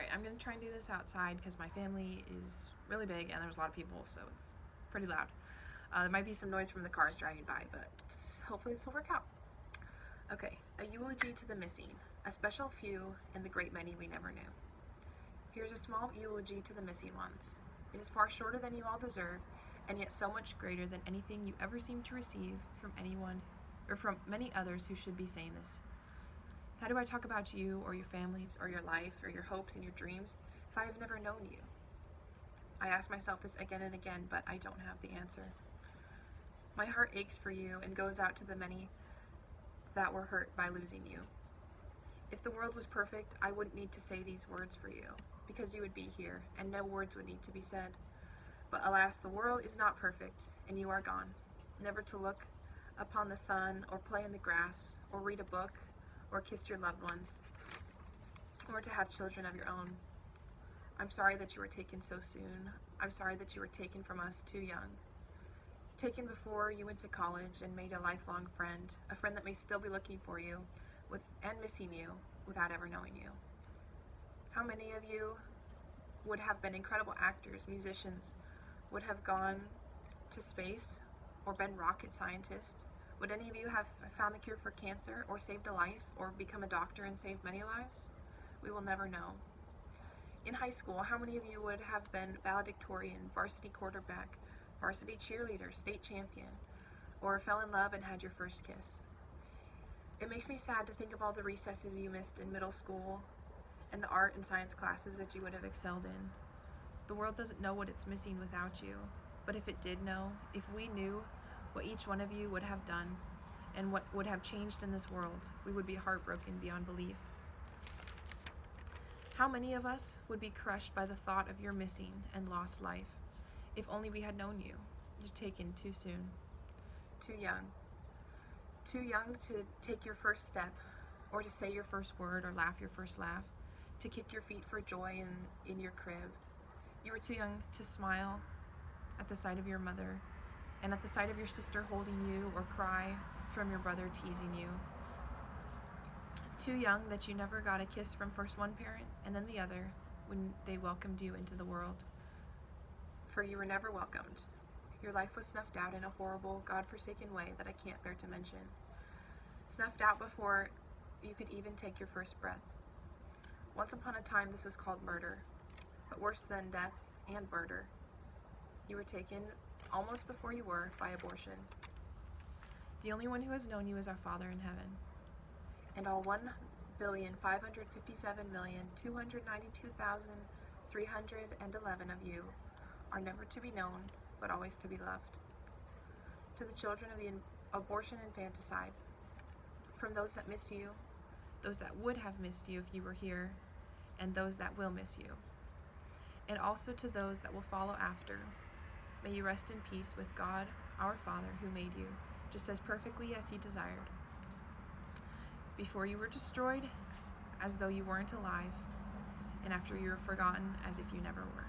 Alright, I'm going to try and do this outside because my family is really big and there's a lot of people, so it's pretty loud. There might be some noise from the cars driving by, but hopefully this will work out. Okay, a eulogy to the missing, a special few and the great many we never knew. Here's a small eulogy to the missing ones. It is far shorter than you all deserve, and yet so much greater than anything you ever seem to receive from anyone, or from many others who should be saying this. How do I talk about you, or your families, or your life, or your hopes and your dreams, if I have never known you? I ask myself this again and again, but I don't have the answer. My heart aches for you and goes out to the many that were hurt by losing you. If the world was perfect, I wouldn't need to say these words for you, because you would be here, and no words would need to be said. But alas, the world is not perfect, and you are gone, never to look upon the sun, or play in the grass, or read a book, or kiss your loved ones, or to have children of your own. I'm sorry that you were taken so soon. I'm sorry that you were taken from us too young. Taken before you went to college and made a lifelong friend, a friend that may still be looking for you and missing you without ever knowing you. How many of you would have been incredible actors, musicians, would have gone to space or been rocket scientists? Would any of you have found the cure for cancer or saved a life or become a doctor and saved many lives? We will never know. In high school, how many of you would have been valedictorian, varsity quarterback, varsity cheerleader, state champion, or fell in love and had your first kiss? It makes me sad to think of all the recesses you missed in middle school and the art and science classes that you would have excelled in. The world doesn't know what it's missing without you, but if it did know, if we knew what each one of you would have done and what would have changed in this world, we would be heartbroken beyond belief. How many of us would be crushed by the thought of your missing and lost life? If only we had known you. You're taken too soon. Too young. Too young to take your first step, or to say your first word, or laugh your first laugh, to kick your feet for joy in your crib. You were too young to smile at the sight of your mother, and at the sight of your sister holding you, or cry from your brother teasing you. Too young that you never got a kiss from first one parent and then the other when they welcomed you into the world. For you were never welcomed. Your life was snuffed out in a horrible, God-forsaken way that I can't bear to mention. Snuffed out before you could even take your first breath. Once upon a time, this was called murder, but worse than death and murder. You were taken almost before you were by abortion. The only one who has known you is our Father in heaven. And all 1,557,292,311 of you are never to be known, but always to be loved. To the children of the abortion infanticide, from those that miss you, those that would have missed you if you were here, and those that will miss you, and also to those that will follow after, may you rest in peace with God, our Father, who made you, just as perfectly as He desired. Before you were destroyed, as though you weren't alive, and after you were forgotten, as if you never were.